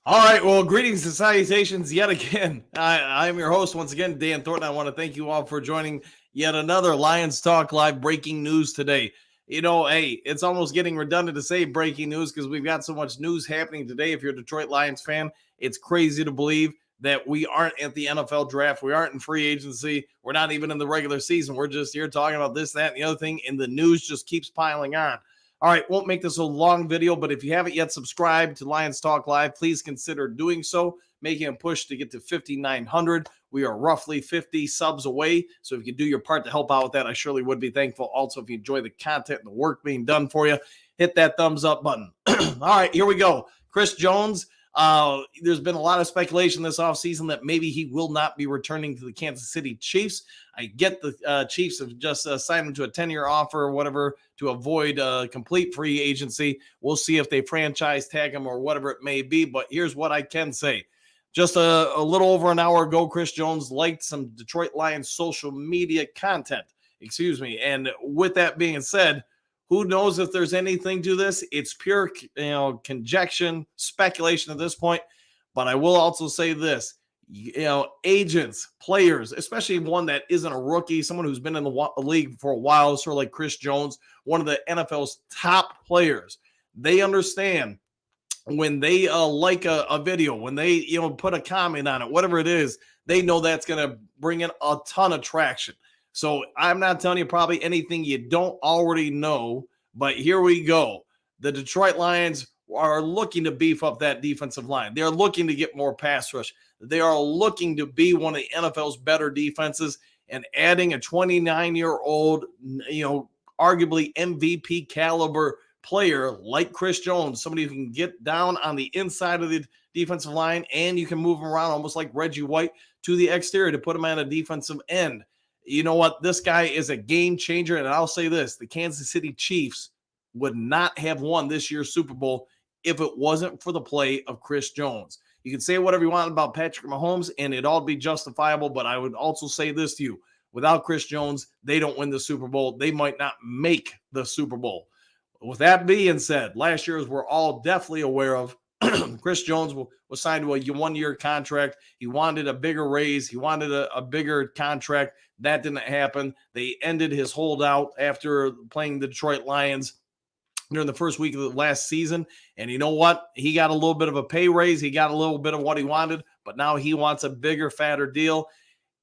All right, well, greetings and salutations yet again. I'm your host once again, Dan Thornton. I want to thank you all for joining yet another Lions Talk Live breaking news today. You know, hey, it's almost getting redundant to say breaking news because we've got so much news happening today. If you're a Detroit Lions fan, it's crazy to believe that we aren't at the NFL draft. We aren't in free agency. We're not even in the regular season. We're just here talking about this, that, and the other thing, and the news just keeps piling on. All right, won't make this a long video, but if you haven't yet subscribed to Lions Talk Live, please consider doing so, making a push to get to 5,900. We are roughly 50 subs away, so if you could do your part to help out with that, I surely would be thankful. Also, if you enjoy the content and the work being done for you, hit that thumbs up button. All right, here we go. Chris Jones. There's been a lot of speculation this offseason that maybe he will not be returning to the Kansas City Chiefs. I get the Chiefs have just signed him to a 10-year offer or whatever to avoid complete free agency. We'll see if they franchise tag him or whatever it may be. But here's what I can say. Just a little over an hour ago, Chris Jones liked some Detroit Lions social media content. And with that being said, who knows if there's anything to this? It's pure, conjecture, speculation at this point. But I will also say this, agents, players, especially one that isn't a rookie, someone who's been in the league for a while, sort of like Chris Jones, one of the NFL's top players, they understand when they like a video, when they, put a comment on it, whatever it is, they know that's going to bring in a ton of traction. So I'm not telling you probably anything you don't already know, but here we go. The Detroit Lions are looking to beef up that defensive line. They're looking to get more pass rush. They are looking to be one of the NFL's better defenses, and adding a 29-year-old, arguably MVP caliber player like Chris Jones, somebody who can get down on the inside of the defensive line, and you can move him around almost like Reggie White to the exterior to put him at a defensive end. You know what? This guy is a game changer. And I'll say this, the Kansas City Chiefs would not have won this year's Super Bowl if it wasn't for the play of Chris Jones. You can say whatever you want about Patrick Mahomes, and it'd all be justifiable. But I would also say this to you. Without Chris Jones, they don't win the Super Bowl. They might not make the Super Bowl. With that being said, last year, as we're all definitely aware of, Chris Jones was signed to a one-year contract. He wanted a bigger raise. He wanted a bigger contract. That didn't happen. They ended his holdout after playing the Detroit Lions during the first week of the last season. And you know what? He got a little bit of a pay raise. He got a little bit of what he wanted, but now he wants a bigger, fatter deal.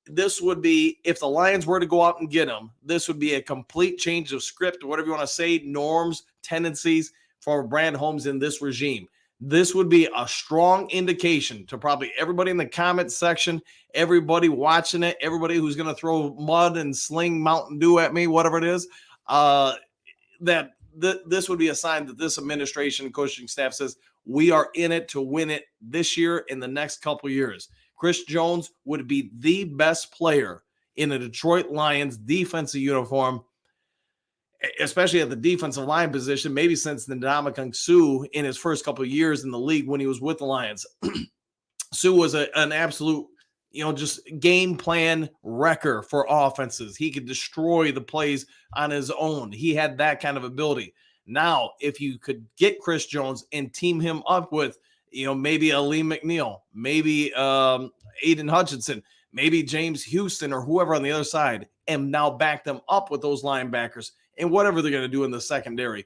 This would be, if the Lions were to go out and get him, this would be a complete change of script, whatever you want to say, norms, tendencies for Brad Holmes in this regime. This would be a strong indication to probably everybody in the comment section, everybody watching it, everybody who's going to throw mud and sling Mountain Dew at me, whatever it is, that this would be a sign that this administration and coaching staff says we are in it to win it this year and the next couple years. Chris Jones would be the best player in a Detroit Lions defensive uniform, especially at the defensive line position, maybe since Ndamukong Suh in his first couple of years in the league when he was with the Lions. Suh was an absolute, just game plan wrecker for offenses. He could destroy the plays on his own. He had that kind of ability. Now, if you could get Chris Jones and team him up with, maybe a Lee McNeil, maybe Aiden Hutchinson, maybe James Houston or whoever on the other side, and now back them up with those linebackers and whatever they're going to do in the secondary.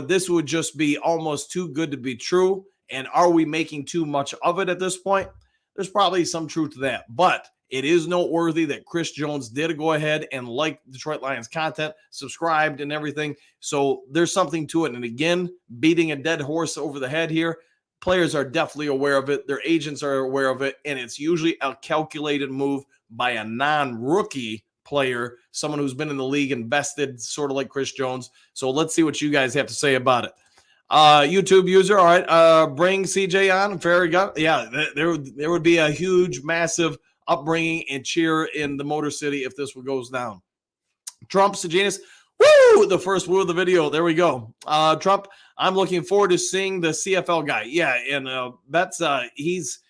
This would just be almost too good to be true. And are we making too much of it at this point? There's probably some truth to that. But it is noteworthy that Chris Jones did go ahead and like Detroit Lions content, subscribed and everything. So there's something to it. And again, beating a dead horse over the head here, players are definitely aware of it. Their agents are aware of it. And it's usually a calculated move by a non-rookie player, someone who's been in the league, invested, sort of like Chris Jones. So let's see what you guys have to say about it. YouTube user, all right, bring CJ on. Fair gun. Yeah, there would be a huge, massive upbringing and cheer in the Motor City if this goes down. Trump, Sejanus, woo! The first woo of the video. There we go. Trump, I'm looking forward to seeing the CFL guy. Yeah, and that's he's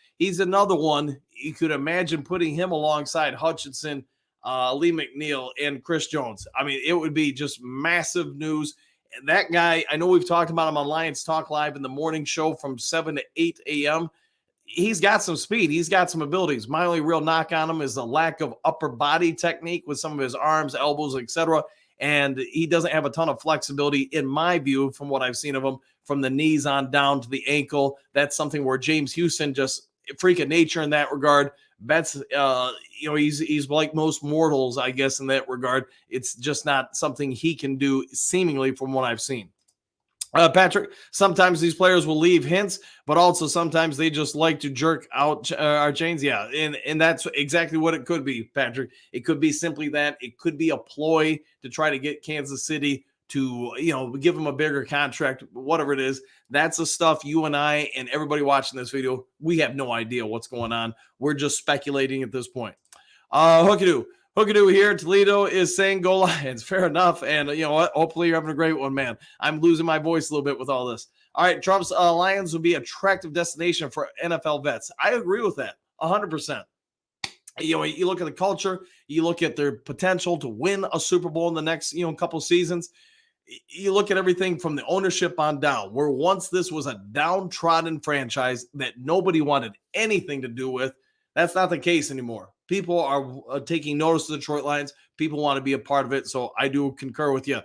another one. You could imagine putting him alongside Hutchinson, Lee McNeil, and Chris Jones. I mean, it would be just massive news. That guy, I know we've talked about him on Lions Talk Live in the morning show from 7 to 8 a.m. He's got some speed. He's got some abilities. My only real knock on him is the lack of upper body technique with some of his arms, elbows, etc. And he doesn't have a ton of flexibility, in my view, from what I've seen of him, from the knees on down to the ankle. That's something where James Houston just freak of nature in that regard. That's he's like most mortals, I guess, in that regard. It's just not something he can do, seemingly, from what I've seen. Patrick, sometimes these players will leave hints, but also sometimes they just like to jerk out our chains. Yeah, and that's exactly what it could be, Patrick. It could be simply that. It could be a ploy to try to get Kansas City to, give them a bigger contract, whatever it is. That's the stuff you and I and everybody watching this video, we have no idea what's going on. We're just speculating at this point. Hookadoo here at Toledo is saying go Lions. Fair enough. And you know what? Hopefully you're having a great one, man. I'm losing my voice a little bit with all this. All right, Trump's Lions would be an attractive destination for NFL vets. I agree with that 100%. You look at the culture, you look at their potential to win a Super Bowl in the next, couple seasons. You look at everything from the ownership on down, where once this was a downtrodden franchise that nobody wanted anything to do with. That's not the case anymore. People are taking notice of the Detroit Lions. People want to be a part of it. So I do concur with you.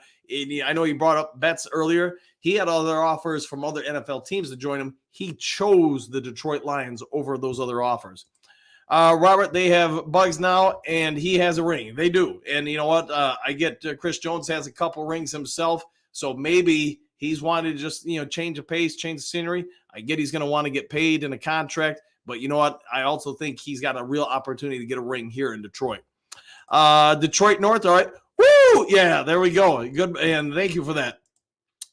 I know you brought up Betts earlier. He had other offers from other NFL teams to join him. He chose the Detroit Lions over those other offers. Robert, they have Bugs now, and he has a ring. They do. And you know what? I get Chris Jones has a couple rings himself. So maybe he's wanted to just, change the pace, change the scenery. I get he's going to want to get paid in a contract. But you know what? I also think he's got a real opportunity to get a ring here in Detroit. Detroit North, all right. Woo! Yeah, there we go. Good, and thank you for that.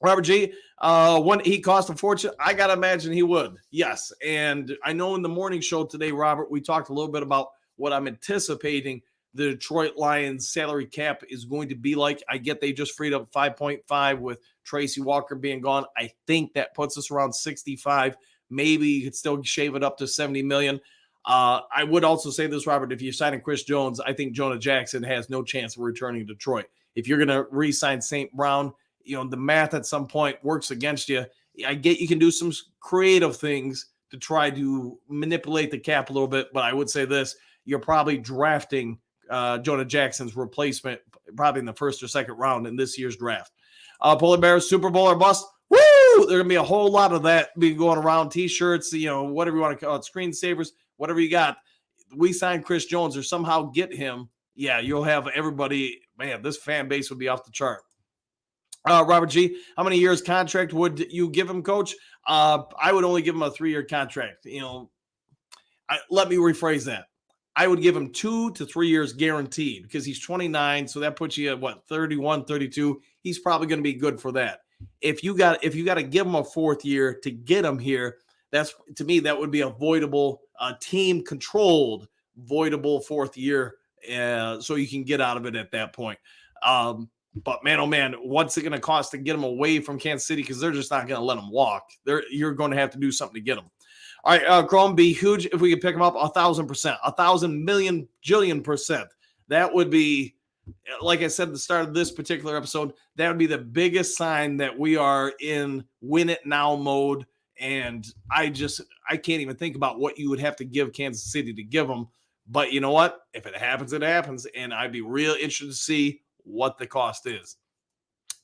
Robert G., when he cost a fortune, I got to imagine he would. Yes, and I know in the morning show today, Robert, we talked a little bit about what I'm anticipating the Detroit Lions salary cap is going to be like. I get they just freed up 5.5 with Tracy Walker being gone. I think that puts us around 65. Maybe you could still shave it up to 70 million. I would also say this, Robert, if you're signing Chris Jones, I think Jonah Jackson has no chance of returning to Detroit. If you're going to re-sign St. Brown, the math at some point works against you. I get you can do some creative things to try to manipulate the cap a little bit, but I would say this, you're probably drafting Jonah Jackson's replacement probably in the first or second round in this year's draft. Polar Bears, Super Bowl or bust? Woo! There's going to be a whole lot of that being going around, T-shirts, whatever you want to call it, screensavers, whatever you got. We sign Chris Jones or somehow get him. Yeah, you'll have everybody. Man, this fan base would be off the chart. Robert G., how many years contract would you give him, Coach? I would only give him a 3-year contract. Let me rephrase that. I would give him 2 to 3 years guaranteed because he's 29. So that puts you at 31, 32. He's probably going to be good for that. If you got to give him a 4th year to get him here, that's, to me, that would be a voidable, team controlled, voidable 4th year. So you can get out of it at that point. But man, oh man, what's it going to cost to get him away from Kansas City? Because they're just not going to let him walk. You're going to have to do something to get him. All right, Chrome, be huge if we could pick him up 1,000%, 1,000 million jillion %. That would be, like I said at the start of this particular episode, that would be the biggest sign that we are in win it now mode. And I can't even think about what you would have to give Kansas City to give them. But you know what? If it happens, it happens. And I'd be real interested to see what the cost is.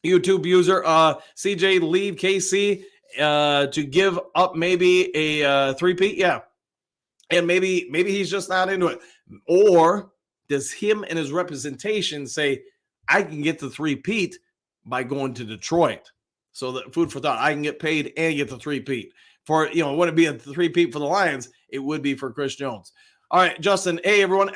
YouTube user, CJ, leave KC to give up maybe a 3-peat. Yeah. And maybe he's just not into it. Or does him and his representation say, I can get the 3-peat by going to Detroit? So the food for thought, I can get paid and get the 3-peat. For, would it be a 3-peat for the Lions? It would be for Chris Jones. All right, Justin, hey, everyone, !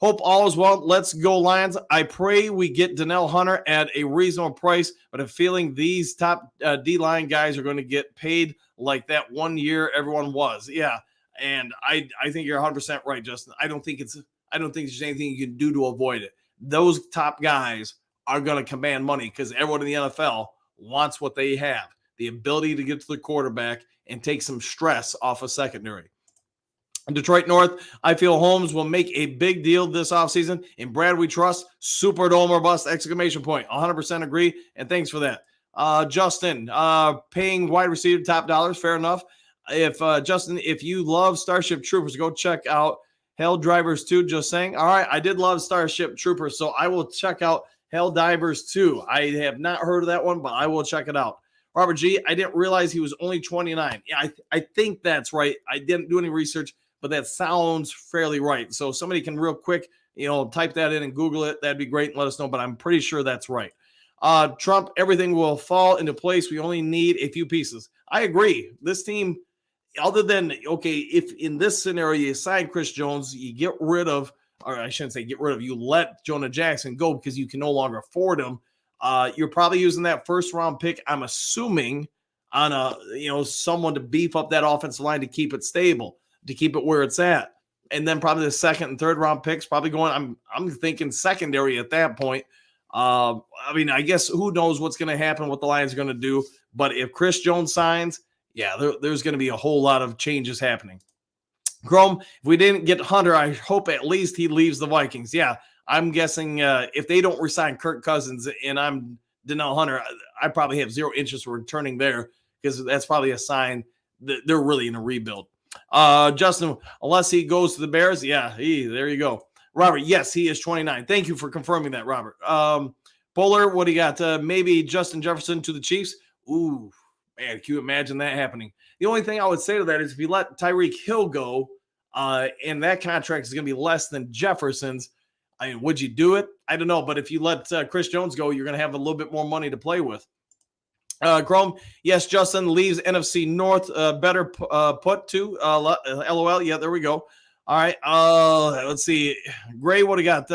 Hope all is well. Let's go, Lions. I pray we get Danielle Hunter at a reasonable price, but I'm feeling these top D-line guys are going to get paid like that 1 year everyone was. Yeah, and I think you're 100% right, Justin. I don't think there's anything you can do to avoid it. Those top guys are going to command money because everyone in the NFL wants what they have, the ability to get to the quarterback and take some stress off of secondary. Detroit North, I feel Holmes will make a big deal this offseason. In Brad, we trust. Superdome or bust! Exclamation point. 100% agree, and thanks for that. Justin, paying wide receiver top dollars. Fair enough. If Justin, if you love Starship Troopers, go check out Hell Drivers 2. Just saying. All right, I did love Starship Troopers, so I will check out Hell Divers 2. I have not heard of that one, but I will check it out. Robert G, I didn't realize he was only 29. Yeah, I think that's right. I didn't do any research, but that sounds fairly right. So somebody can real quick, type that in and Google it. That'd be great and let us know, but I'm pretty sure that's right. Trump, everything will fall into place. We only need a few pieces. I agree. This team, other than, if in this scenario you sign Chris Jones, you get rid of, or I shouldn't say get rid of, you let Jonah Jackson go because you can no longer afford him. You're probably using that first round pick, I'm assuming, on someone to beef up that offensive line to keep it stable, to keep it where it's at. And then probably the second and third round picks probably going, I'm thinking secondary at that point. I guess who knows what's going to happen, what the Lions are going to do. But if Chris Jones signs, yeah, there's going to be a whole lot of changes happening. Chrome, if we didn't get Hunter, I hope at least he leaves the Vikings. Yeah, I'm guessing if they don't resign Kirk Cousins and I'm Danielle Hunter, I probably have zero interest in returning there because that's probably a sign that they're really in a rebuild. Justin, unless he goes to the Bears, yeah, there you go. Robert, yes, he is 29. Thank you for confirming that, Robert. Polar, what do you got? Maybe Justin Jefferson to the Chiefs. Ooh, man, can you imagine that happening? The only thing I would say to that is if you let Tyreek Hill go, and that contract is going to be less than Jefferson's, would you do it? I don't know, but if you let Chris Jones go, you're going to have a little bit more money to play with. Chrome, yes, Justin leaves NFC North. Better put to LOL. Yeah, there we go. All right. Let's see. Gray, what do you got?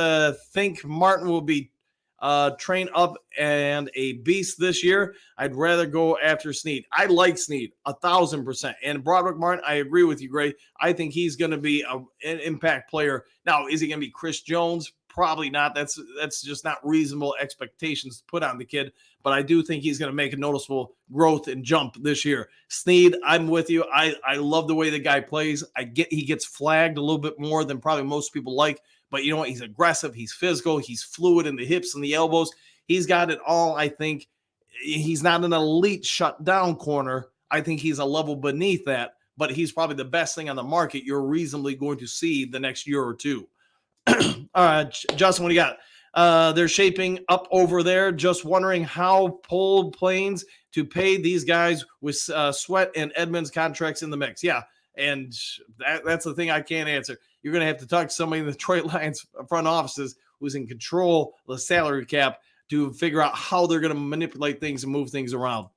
Think Martin will be trained up and a beast this year. I'd rather go after Snead. I like Snead 1,000%. And Broderick Martin, I agree with you, Gray. I think he's going to be an impact player. Now, is he going to be Chris Jones? Probably not. That's just not reasonable expectations to put on the kid. But I do think he's going to make a noticeable growth and jump this year. Snead, I'm with you. I love the way the guy plays. He gets flagged a little bit more than probably most people like. But you know what? He's aggressive. He's physical. He's fluid in the hips and the elbows. He's got it all, I think. He's not an elite shutdown corner. I think he's a level beneath that. But he's probably the best thing on the market you're reasonably going to see the next year or two. Justin, what do you got? They're shaping up over there. Just wondering how Pole plans to pay these guys with Sweat and Edmonds contracts in the mix. Yeah, and that's the thing I can't answer. You're going to have to talk to somebody in the Detroit Lions front offices who's in control of the salary cap to figure out how they're going to manipulate things and move things around.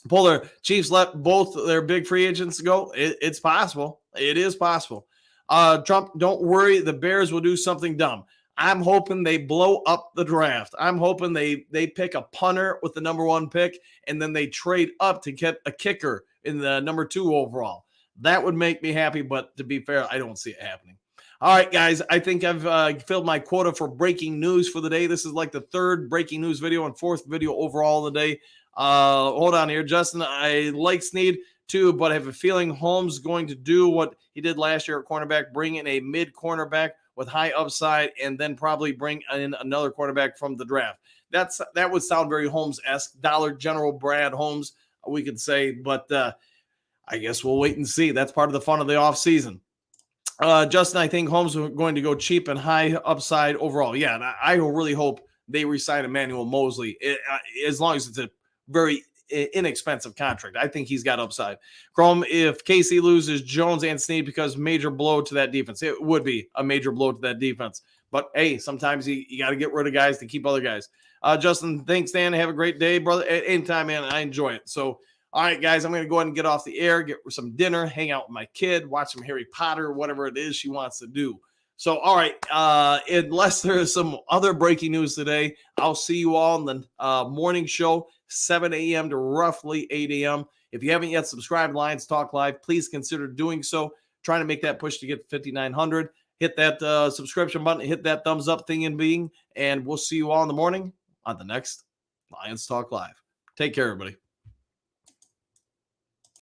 Polar, Chiefs let both their big free agents go. It's possible. It is possible. Trump, don't worry. The Bears will do something dumb. I'm hoping they blow up the draft. I'm hoping they pick a punter with the number 1 pick, and then they trade up to get a kicker in the number 2 overall. That would make me happy, but to be fair, I don't see it happening. All right, guys, I think I've filled my quota for breaking news for the day. This is like the 3rd breaking news video and 4th video overall of the day. Hold on here, Justin. I like Snead too, but I have a feeling Holmes is going to do what he did last year at cornerback, bring in a mid cornerback with high upside, and then probably bring in another quarterback from the draft. That would sound very Holmes-esque. Dollar General Brad Holmes, we could say, but I guess we'll wait and see. That's part of the fun of the offseason. Justin, I think Holmes is going to go cheap and high upside overall. Yeah, and I really hope they re-sign Emmanuel Mosley, as long as it's a very inexpensive contract. I think he's got upside. Chrome, if KC loses Jones and Snead because major blow to that defense, it would be a major blow to that defense. But, hey, sometimes you got to get rid of guys to keep other guys. Justin, thanks, Dan. Have a great day, brother. Anytime, man. I enjoy it. So, all right, guys, I'm going to go ahead and get off the air, get some dinner, hang out with my kid, watch some Harry Potter, whatever it is she wants to do. So, all right, unless there is some other breaking news today, I'll see you all in the morning show, 7 a.m. to roughly 8 a.m. If you haven't yet subscribed to Lions Talk Live, please consider doing so. Trying to make that push to get 5,900. Hit that subscription button, hit that thumbs up thing in being, and we'll see you all in the morning on the next Lions Talk Live. Take care, everybody.